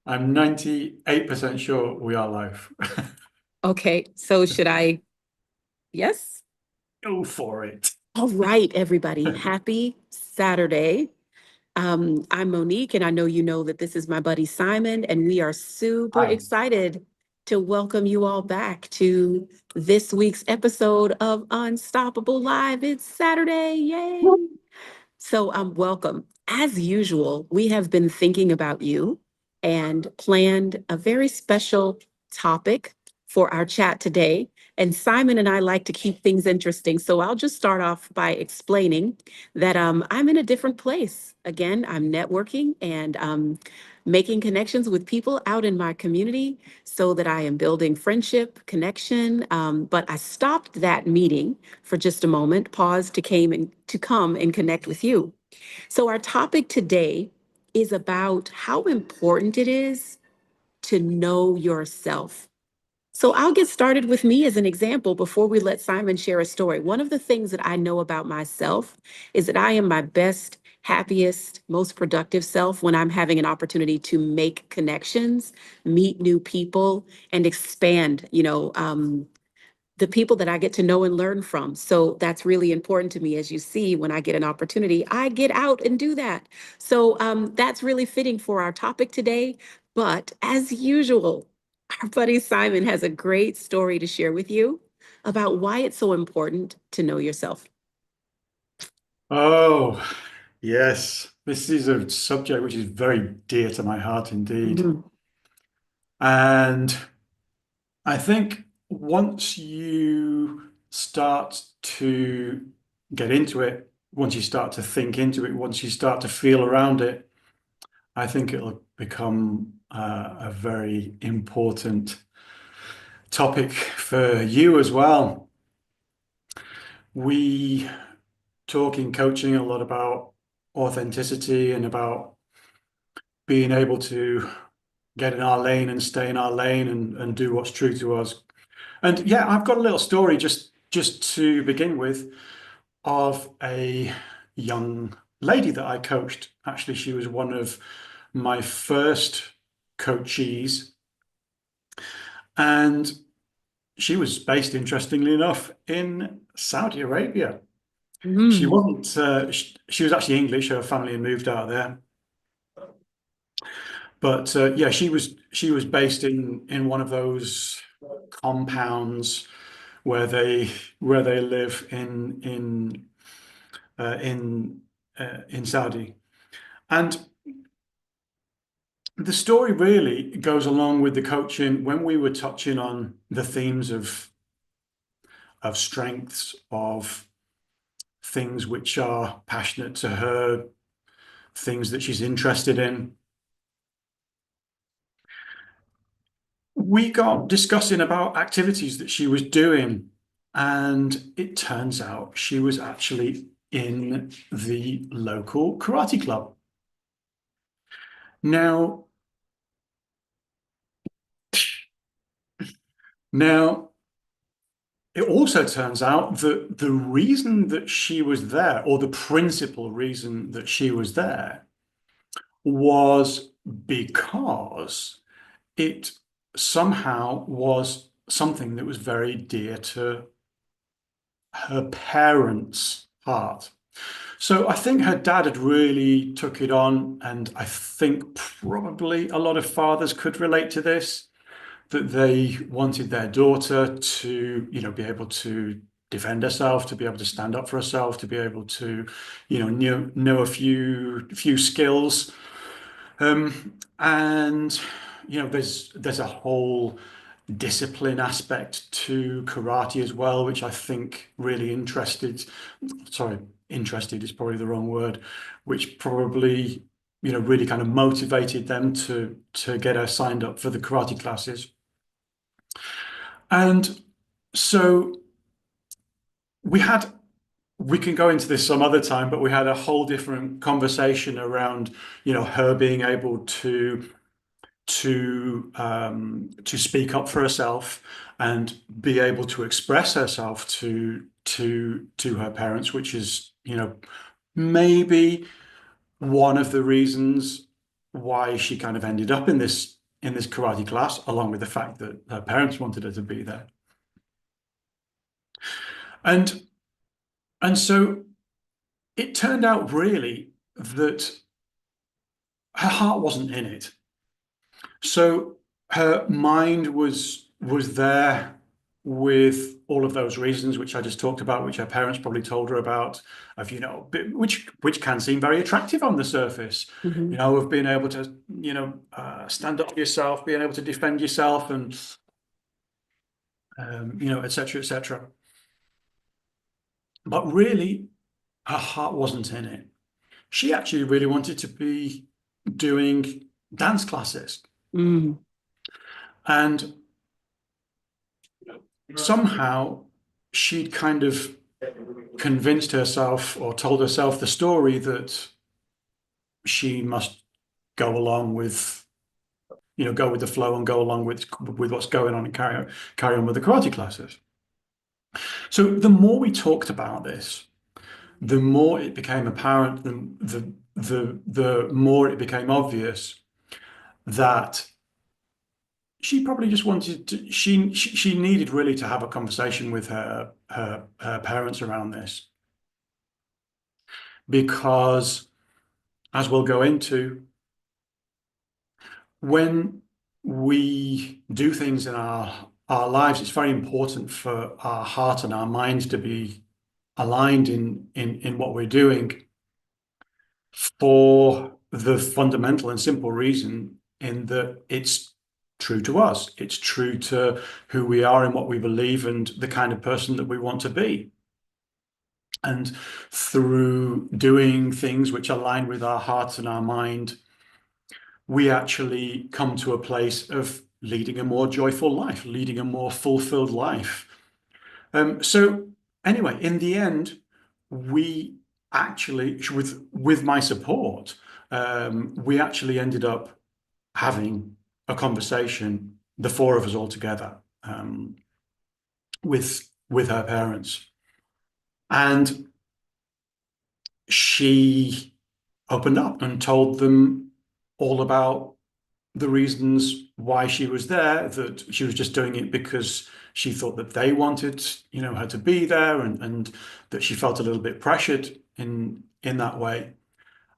I'm 98% sure we are live. Okay, so should I? Yes? Go for it. All right, everybody. Happy Saturday. I'm Monique, and I know you know that this is my buddy Simon, and we are super Hi. excited to welcome you all back to this week's episode of Unstoppable Live. It's Saturday. Yay! So, welcome. As usual, we have been thinking about you and planned a very special topic for our chat today. And Simon and I like to keep things interesting. So I'll just start off by explaining that I'm in a different place. Again, I'm networking and making connections with people out in my community so that I am building friendship, connection. But I stopped that meeting for just a moment, paused to come and connect with you. So our topic today is about how important it is to know yourself. So I'll get started with me as an example before we let Simon share a story. One of the things that I know about myself is that I am my best, happiest, most productive self when I'm having an opportunity to make connections, meet new people, and expand, the people that I get to know and learn from. So that's really important to me. As you see, when I get an opportunity, I get out and do that. So that's really fitting for our topic today. But as usual, our buddy Simon has a great story to share with you about why it's so important to know yourself. Oh, yes. This is a subject which is very dear to my heart indeed. Mhm. And I think once you start to get into it, once you start to think into it, once you start to feel around it, I think it'll become a very important topic for you as well. We talk in coaching a lot about authenticity and about being able to get in our lane and stay in our lane and do what's true to us. And yeah, I've got a little story just to begin with of a young lady that I coached. Actually, she was one of my first coachees, and she was based, interestingly enough, in Saudi Arabia. She Mhm. wasn't. She was actually English. Her family had moved out there, but yeah, she was based in one of those compounds where they live in Saudi. And the story really goes along with the coaching when we were touching on the themes of strengths, of things which are passionate to her, things that she's interested in. We got discussing about activities that she was doing, and it turns out she was actually in the local karate club. Now, now it also turns out that the reason that she was there, or the principal reason that she was there, was because it somehow was something that was very dear to her parents' heart. So I think her dad had really took it on, and I think probably a lot of fathers could relate to this, that they wanted their daughter to, be able to defend herself, to be able to stand up for herself, to be able to, know a few skills. And there's a whole discipline aspect to karate as well, which I think really sorry, interested is probably the wrong word, which probably, really kind of motivated them to get her signed up for the karate classes. And so we had, we can go into this some other time, but we had a whole different conversation around, her being able to speak up for herself and be able to express herself to her parents, which is, maybe one of the reasons. why she kind of ended up in this karate class, along with the fact that her parents wanted her to be there. And so it turned out really that her heart wasn't in it. So her mind was there with all of those reasons which I just talked about, which her parents probably told her about, of which can seem very attractive on the surface, Mhm. of being able to stand up for yourself, being able to defend yourself, and et cetera, et cetera. But really, her heart wasn't in it. She actually really wanted to be doing dance classes. Mm. And somehow she'd kind of convinced herself or told herself the story that she must go along with, go with the flow and go along with what's going on and carry on with the karate classes. So the more we talked about this, the more it became apparent, the more it became obvious that she probably just wanted to, she needed really to have a conversation with her parents around this, because as we'll go into, when we do things in our lives, it's very important for our heart and our minds to be aligned in what we're doing, for the fundamental and simple reason in that it's true to us. It's true to who we are and what we believe and the kind of person that we want to be. And through doing things which align with our heart and our mind, we actually come to a place of leading a more joyful life, leading a more fulfilled life. So anyway, in the end, we actually, with my support, we actually ended up having a conversation, the four of us all together, with her parents, and she opened up and told them all about the reasons why she was there, that she was just doing it because she thought that they wanted, her to be there, and that she felt a little bit pressured in that way,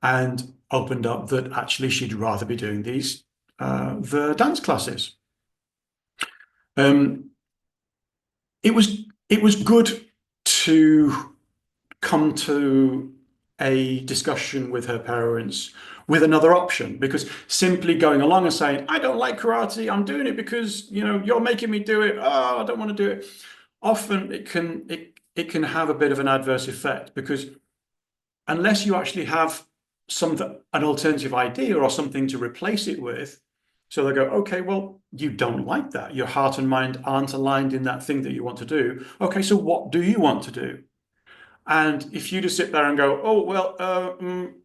and opened up that actually she'd rather be doing the dance classes. Um, it was good to come to a discussion with her parents with another option, because simply going along and saying, I don't like karate, I'm doing it because you're making me do it, oh, I don't want to do it, often it can have a bit of an adverse effect, because unless you actually have an alternative idea or something to replace it with, so they go, okay, well, you don't like that, your heart and mind aren't aligned in that thing that you want to do, okay, so what do you want to do? And if you just sit there and go, oh, well,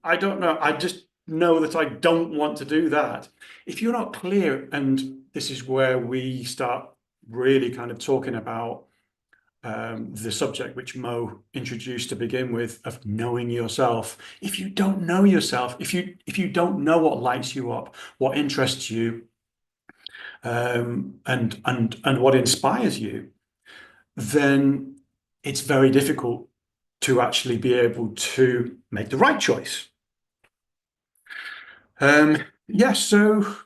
I don't know, I just know that I don't want to do that. If you're not clear, and this is where we start really kind of talking about the subject which Mo introduced to begin with, of knowing yourself. If you don't know yourself, if you don't know what lights you up, what interests you, and what inspires you, then it's very difficult to actually be able to make the right choice. Yeah, so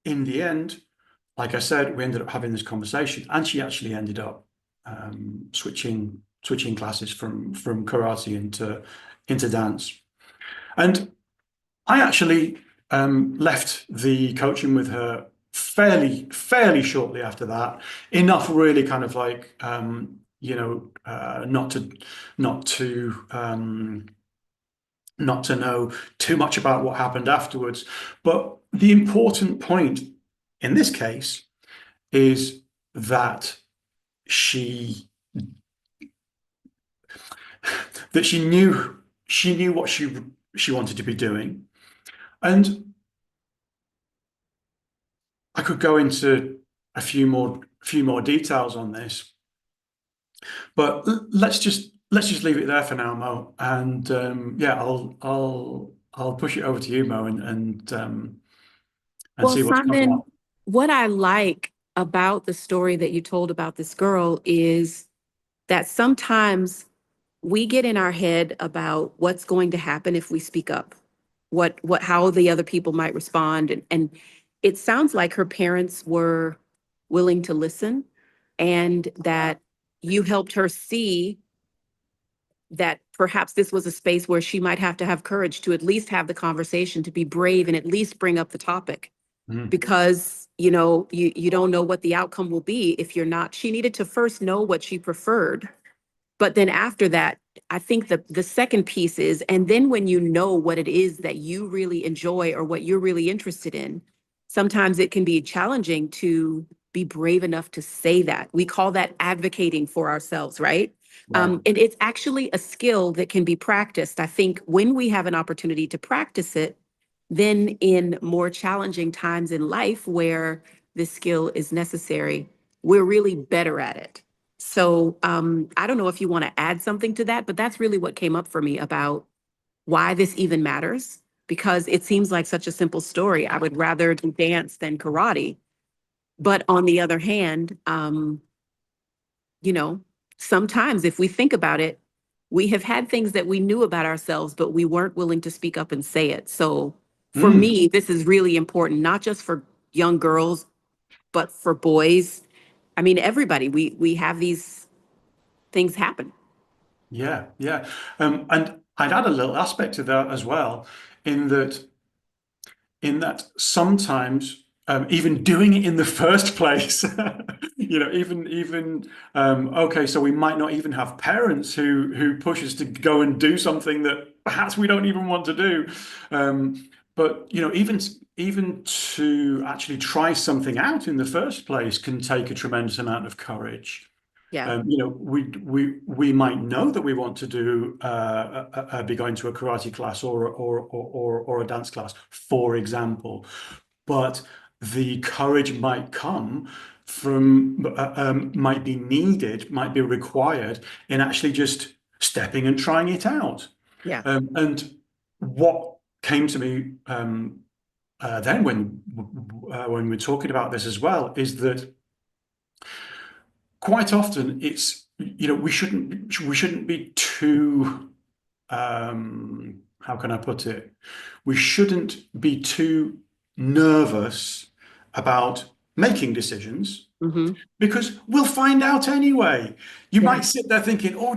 in the end, like I said, we ended up having this conversation, and she actually ended up switching classes from karate into dance. And I actually left the coaching with her fairly shortly after that. Enough, really, kind of like not to not to know too much about what happened afterwards. But the important point in this case is that she she knew what she wanted to be doing. And I could go into a few more details on this, but let's just leave it there for now, Mo. And yeah, I'll push it over to you, Mo, and Well, see what's come Simon, out. what I like about the story that you told about this girl is that sometimes we get in our head about what's going to happen if we speak up, how the other people might respond. And it sounds like her parents were willing to listen and that you helped her see that perhaps this was a space where she might have to have courage to at least have the conversation, to be brave and at least bring up the topic Mm. because you don't know what the outcome will be if you're not. She needed to first know what she preferred, but then after that, I think the second piece is, and then when you know what it is that you really enjoy or what you're really interested in, sometimes it can be challenging to be brave enough to say that. We call that advocating for ourselves, right? Right. And it's actually a skill that can be practiced. I think when we have an opportunity to practice it, then in more challenging times in life where this skill is necessary, we're really better at it. So I don't know if you want to add something to that, but that's really what came up for me about why this even matters, because it seems like such a simple story. I would rather do dance than karate. But on the other hand, you know, sometimes if we think about it, we have had things that we knew about ourselves, but we weren't willing to speak up and say it. So for Mm. me, this is really important, not just for young girls, but for boys. I mean, everybody, we have these things happen. Yeah, yeah. And I'd add a little aspect to that as well, in that sometimes even doing it in the first place, okay, so we might not even have parents who push us to go and do something that perhaps we don't even want to do. But even to actually try something out in the first place can take a tremendous amount of courage. Yeah. We might know that we want to be going to a karate class or a dance class, for example, but the courage might come from might be needed, might be required in actually just stepping and trying it out. Yeah. And what came to me then when we're talking about this as well is that quite often it's we shouldn't be too how can I put it? We shouldn't be too nervous about making decisions Hmm. because we'll find out anyway. You Yeah. might sit there thinking, oh,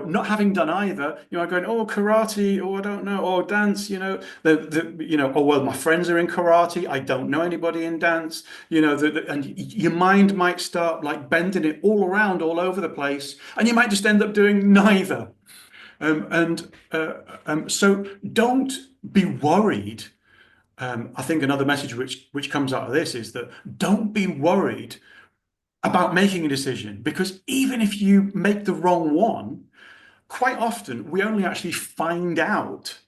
not having done either, you might going, oh, karate, or I don't know, or dance, oh, well, my friends are in karate. I don't know anybody in dance, and your mind might start like bending it all around, all over the place, and you might just end up doing neither. So don't be worried. I think another message which comes out of this is that don't be worried about making a decision because even if you make the wrong one, quite often we only actually find out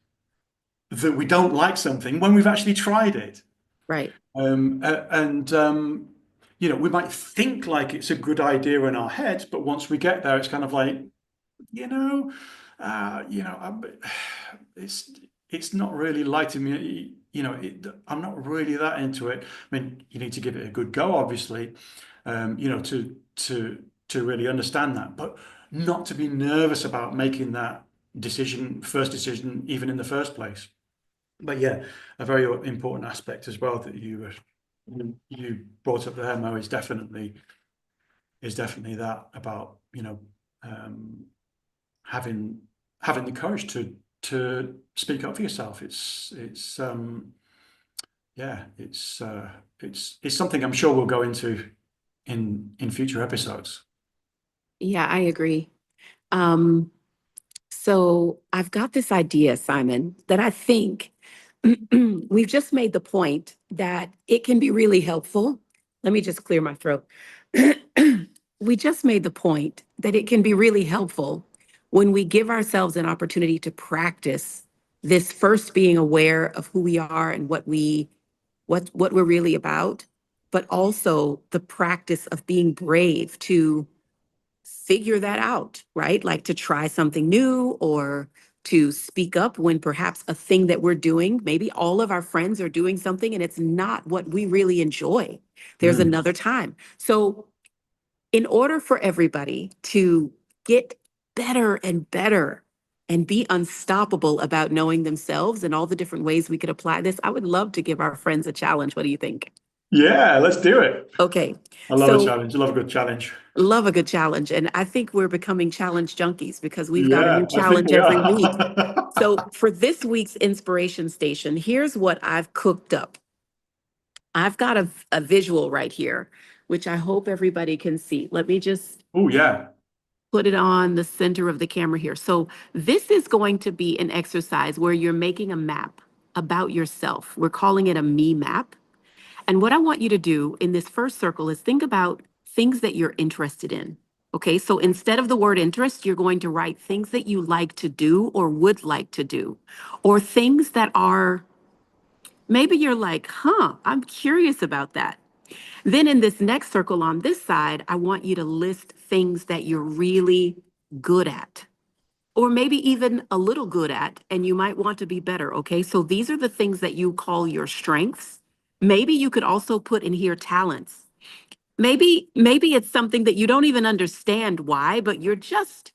that we don't like something when we've actually tried it. Right. And we might think like it's a good idea in our heads, but once we get there, it's kind of like, you know, it's it's not really lighting me. I'm not really that into it. I mean, you need to give it a good go, obviously, to really understand that, but not to be nervous about making that first decision, even in the first place. But yeah, a very important aspect as well that you brought up there, Mo, is definitely that about um, having the courage to speak up for yourself. It's something I'm sure we'll go into in future episodes. Yeah, I agree. Um, so I've got this idea, Simon, that I think we've just made the point that it can be really helpful. Let me just clear my throat. We just made the point that it can be really helpful when we give ourselves an opportunity to practice this first being aware of who we are and what we're really about, but also the practice of being brave to figure that out, right? Like to try something new or to speak up when perhaps a thing that we're doing, maybe all of our friends are doing something and it's not what we really enjoy. There's Mm. another time. So, in order for everybody to get better and better and be unstoppable about knowing themselves and all the different ways we could apply this, I would love to give our friends a challenge. What do you think? Yeah, let's do it. Okay, I love a so challenge. I love a good challenge. love a good challenge. And I think we're becoming challenge junkies because we've got a new Yeah, I think challenge we every week. are. So for this week's inspiration station, here's what I've cooked up. I've got a visual right here, which I hope everybody can see. Let me just Oh, yeah. put it on the center of the camera here. So this is going to be an exercise where you're making a map about yourself. We're calling it a me map. And what I want you to do in this first circle is think about things that you're interested in. Okay, so instead of the word interest, you're going to write things that you like to do or would like to do, or things that are maybe you're like, I'm curious about that. Then in this next circle on this side, I want you to list things that you're really good at, or maybe even a little good at, and you might want to be better. Okay, so these are the things that you call your strengths. Maybe you could also put in here talents. Maybe it's something that you don't even understand why, but you're just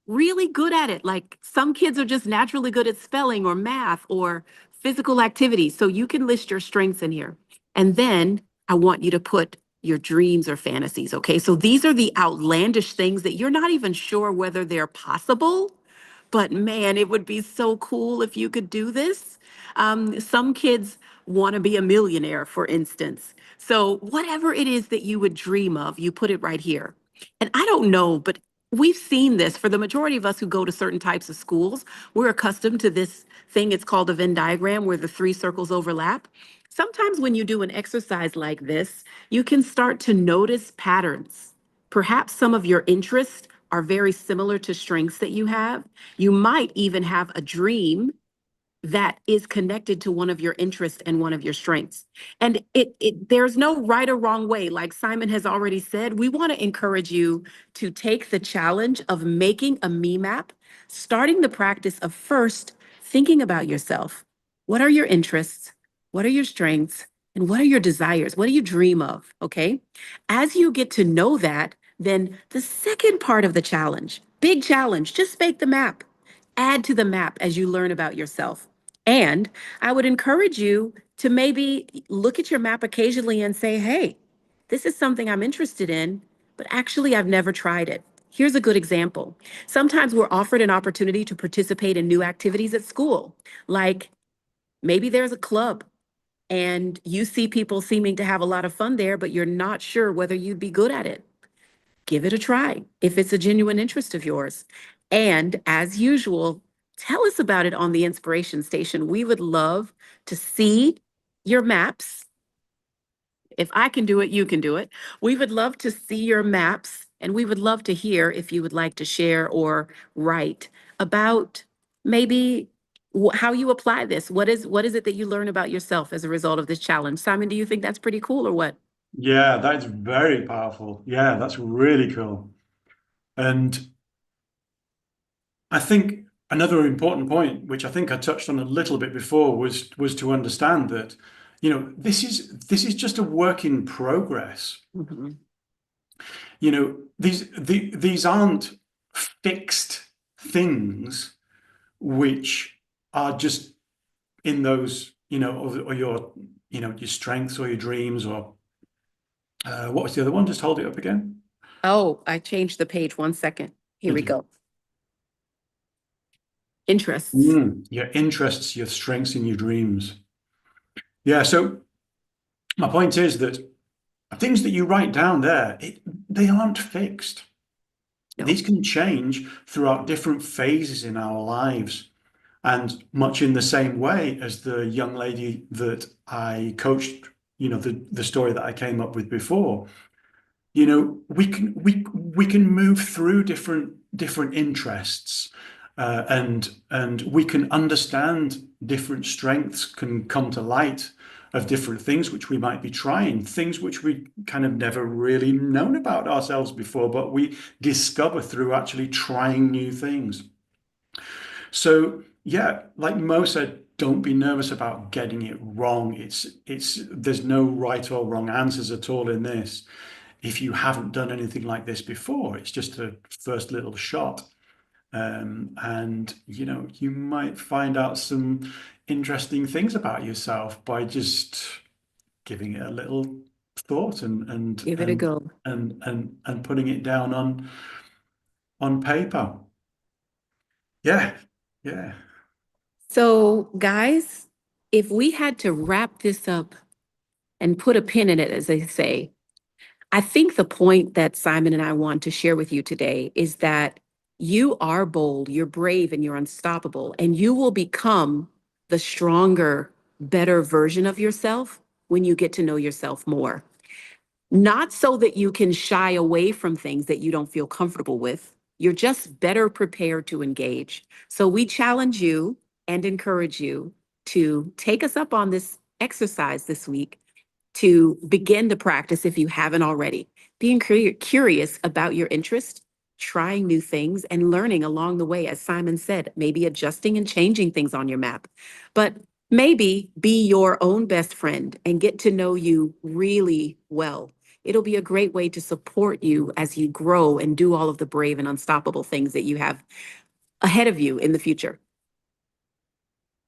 really good at it. Like some kids are just naturally good at spelling or math or physical activity. So you can list your strengths in here. And then I want you to put your dreams or fantasies. Okay. So these are the outlandish things that you're not even sure whether they're possible. But man, it would be so cool if you could do this. Some kids want to be a millionaire, for instance. So, whatever it is that you would dream of, you put it right here. And I don't know, but we've seen this for the majority of us who go to certain types of schools. We're accustomed to this thing. It's called a Venn diagram where the three circles overlap. Sometimes when you do an exercise like this, you can start to notice patterns. Perhaps some of your interests are very similar to strengths that you have. You might even have a dream that is connected to one of your interests and one of your strengths. And there's no right or wrong way. Like Simon has already said, we want to encourage you to take the challenge of making a me map, starting the practice of first thinking about yourself. What are your interests? What are your strengths? And what are your desires? What do you dream of? Okay. As you get to know that, then the second part of the challenge, big challenge, just make the map. Add to the map as you learn about yourself. And I would encourage you to maybe look at your map occasionally and say, hey, this is something I'm interested in, but actually I've never tried it. Here's a good example. Sometimes we're offered an opportunity to participate in new activities at school, like maybe there's a club and you see people seeming to have a lot of fun there, but you're not sure whether you'd be good at it. Give it a try if it's a genuine interest of yours. And as usual, tell us about it on the Inspiration Station. We would love to see your maps. If I can do it, you can do it. We would love to see your maps, and we would love to hear if you would like to share or write about maybe how you apply this. What is it that you learn about yourself as a result of this challenge? Simon, do you think that's pretty cool or what? Yeah, that's very powerful. Yeah, that's really cool. And I think another important point, which I think I touched on a little bit before, was to understand that, this is just a work in progress. Mhm. These aren't fixed things which are just in those, or your strengths or your dreams or what was the other one? Just hold it up again. Oh, I changed the page. 1 second. Here Did we you? go. Interests. Your interests, your strengths, and your dreams. Yeah. So my point is that things that you write down there, they aren't fixed. No. These can change throughout different phases in our lives. And much in the same way as the young lady that I coached, the story that I came up with before, we can move through different interests, and we can understand different strengths can come to light of different things which we might be trying, things which we kind of never really known about ourselves before, but we discover through actually trying new things. So yeah, like Mo said, don't be nervous about getting it wrong. There's no right or wrong answers at all in this. If you haven't done anything like this before, it's just a first little shot. And you might find out some interesting things about yourself by just giving it a little thought Give it a go. and putting it down on paper. Yeah, yeah. So, guys, if we had to wrap this up and put a pin in it, as they say, I think the point that Simon and I want to share with you today is that you are bold, you're brave, and you're unstoppable, and you will become the stronger, better version of yourself when you get to know yourself more. Not so that you can shy away from things that you don't feel comfortable with. You're just better prepared to engage. So we challenge you and encourage you to take us up on this exercise this week to begin to practice if you haven't already. Being curious about your interest, trying new things, and learning along the way, as Simon said, maybe adjusting and changing things on your map. But maybe be your own best friend and get to know you really well. It'll be a great way to support you as you grow and do all of the brave and unstoppable things that you have ahead of you in the future.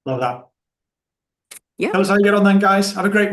Love that. Tell Yep. us how you get on then, guys. Have a great